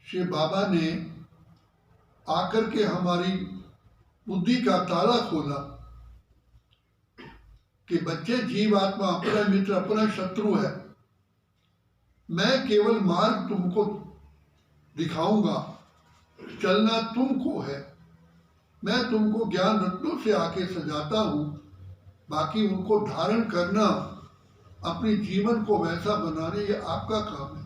श्री बाबा ने आकर के हमारी बुद्धि का ताला खोला कि बच्चे, जीव आत्मा अपना मित्र अपना शत्रु है। मैं केवल मार्ग तुमको दिखाऊंगा, चलना तुमको है। मैं तुमको ज्ञान रत्नों से आके सजाता हूं, बाकी उनको धारण करना, अपने जीवन को वैसा बनाने, ये आपका काम है।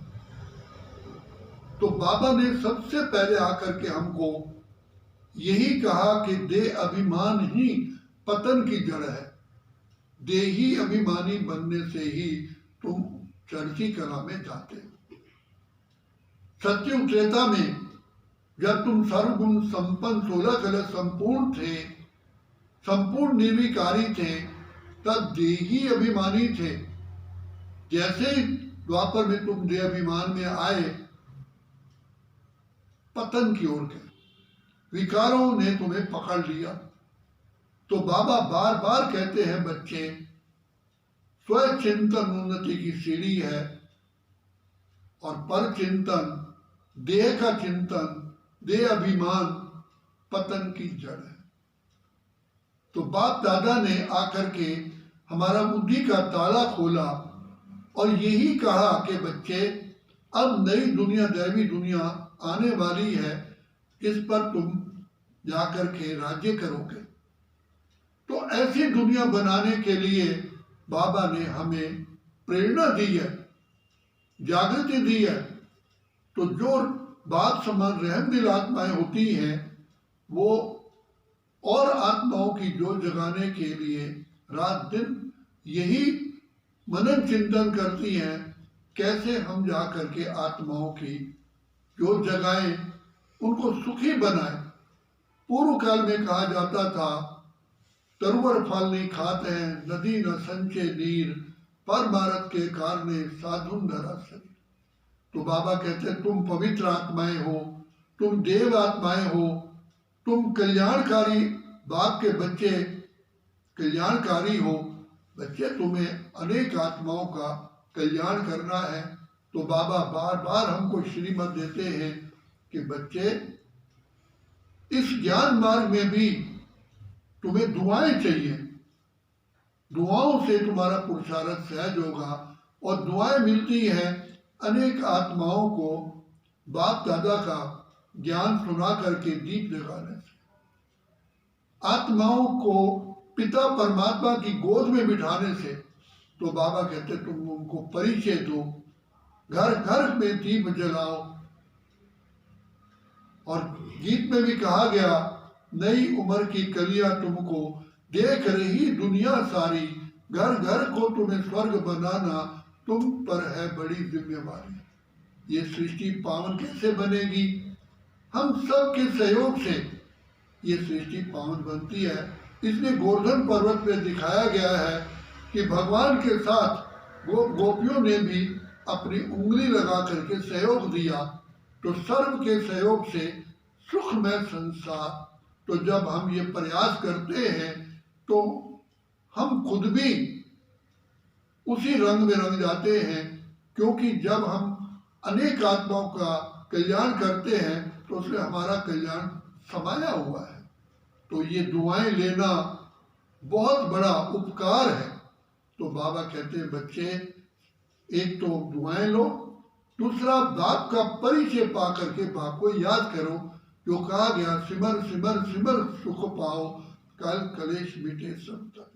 तो बाबा ने सबसे पहले आकर के हमको यही कहा कि देह अभिमान ही पतन की जड़ है। देही अभिमानी बनने से ही तुम चढ़ती कला में जाते हो। सत्युग त्रेता में जब तुम सर्वगुण संपन्न 16 कलश संपूर्ण थे, संपूर्ण निर्विकारी थे, तब देही अभिमानी थे। जैसे ही द्वापर में तुम देह अभिमान में आए, पतन की ओर गए, विकारों ने तुम्हें पकड़ लिया। तो बाबा बार बार कहते हैं, बच्चे, स्व चिंतन उन्नति की सीढ़ी है और पर चिंतन, देह का चिंतन, देह अभिमान पतन की जड़ है। तो बाप दादा ने आकर के हमारा बुद्धि का ताला खोला और यही कहा कि बच्चे, अब नई दुनिया, दैवी दुनिया आने वाली है, इस पर तुम जाकर के राज्य करोगे। तो ऐसी दुनिया बनाने के लिए बाबा ने हमें प्रेरणा दी है, जागृति दी है। तो जो बाप समान रहम दिल आत्माएं होती हैं, वो और आत्माओं की जोत जगाने के लिए रात दिन यही मनन चिंतन करती हैं, कैसे हम जा करके आत्माओं की जोत जगाएं, उनको सुखी बनाएं। पूर्व काल में कहा जाता था, तरुवर फल नहीं खाते हैं, नदी न संचे नीर, पर मारत के कारणे साधुन धरा शरीर। तो बाबा कहते हैं, तुम पवित्र आत्माएं हो, तुम देव आत्माएं हो, तुम कल्याणकारी बाप के बच्चे, कल्याणकारी हो बच्चे, तुम्हें अनेक आत्माओं का कल्याण करना है। तो बाबा बार बार हमको श्रीमत देते हैं कि बच्चे, इस ज्ञान मार्ग में भी तुम्हें दुआएं चाहिए। दुआओं से तुम्हारा पुरुषार्थ सहज होगा और दुआएं मिलती हैं अनेक आत्माओं को बाप दादा का ज्ञान सुना करके दीप जगाने से। आत्माओं को पिता परमात्मा की गोद में बिठाने से। तो बाबा कहते, तुम उनको परिचय दो, घर घर में दीप जलाओ। और गीत में भी कहा गया, नई उम्र की कलियां तुमको देख रही दुनिया सारी, घर घर को तुम्हें स्वर्ग बनाना तुम पर है बड़ी जिम्मेवारी। ये सृष्टि पावन कैसे बनेगी? हम सब के सहयोग से ये सृष्टि पावन बनती है। इसलिए गोवर्धन पर्वत पे दिखाया गया है कि भगवान के साथ गोपियों ने भी अपनी उंगली लगा करके सहयोग दिया। तो सर्व के सहयोग से सुखमय संसार। तो जब हम ये प्रयास करते हैं तो हम खुद भी उसी रंग में रंग जाते हैं, क्योंकि जब हम अनेक आत्माओं का कल्याण करते हैं तो उसमें हमारा कल्याण समाया हुआ है। तो ये दुआएं लेना बहुत बड़ा उपकार है। तो बाबा कहते हैं, बच्चे, एक तो दुआएं लो, दूसरा बाप का परिचय पा करके बाप को याद करो। जो कहा गया, सिमर सिमर सिमर सुख पाओ, कल कलेश मिटे सब तक।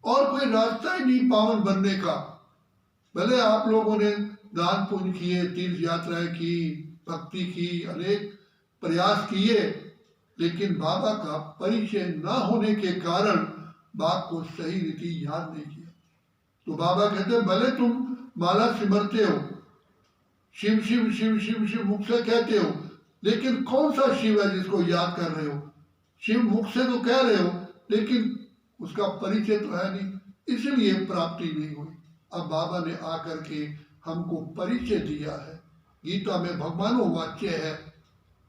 और कोई रास्ता ही नहीं पावन बनने का। भले आप लोगों ने दान पुण्य किए, तीर्थ यात्राएं की, भक्ति की, अनेक प्रयास किए, लेकिन बाबा का परिचय न होने के कारण बाप को सही रीति याद नहीं किया। तो बाबा कहते हैं, भले तुम माला सिमरते हो, शिव शिव शिव शिव शिव मुख से कहते हो, लेकिन कौन सा शिव है जिसको याद कर रहे हो? शिव मुख से तो कह रहे हो, लेकिन उसका परिचय तो है नहीं, इसलिए प्राप्ति नहीं हुई। अब बाबा ने आकर के हमको परिचय दिया है। गीता में भगवानों वाक्य है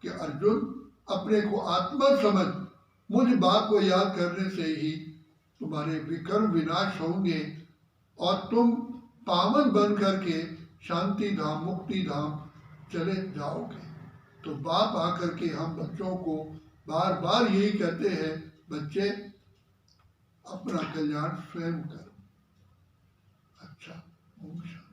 कि अर्जुन, अपने को आत्मा समझ, मुझ बाप को याद करने से ही तुम्हारे विकर्म विनाश होंगे और तुम पावन बन करके शांति धाम, मुक्ति धाम चले जाओगे। तो बाप आकर के हम बच्चों को बार बार यही कहते हैं, बच्चे अपना कल्याण स्वयं करो। अच्छा, ओम शांति।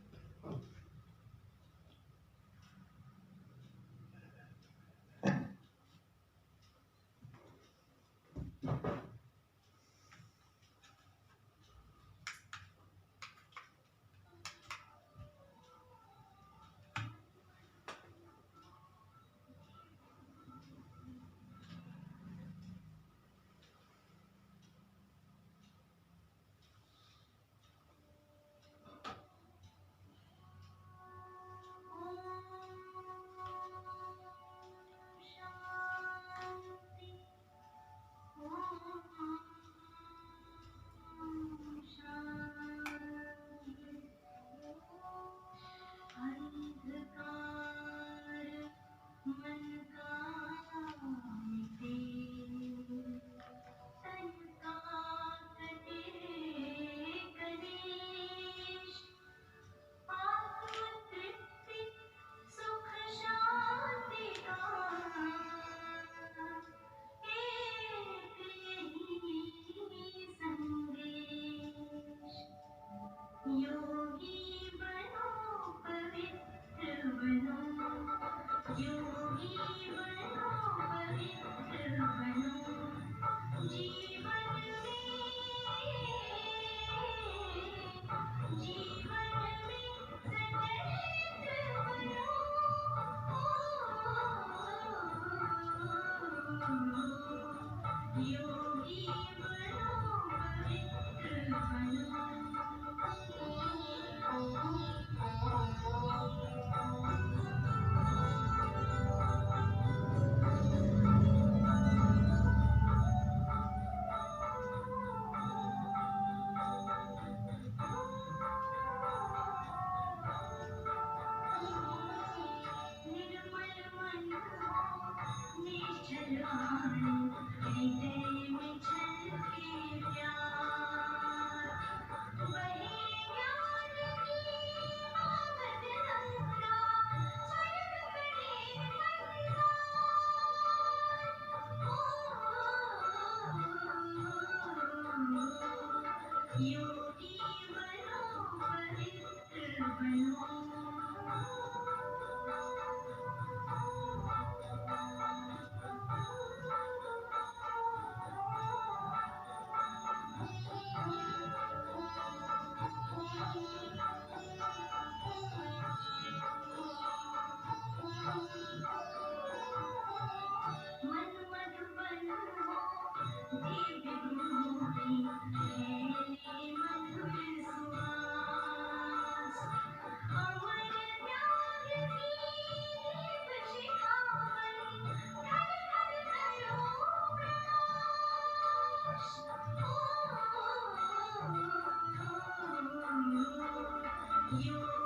You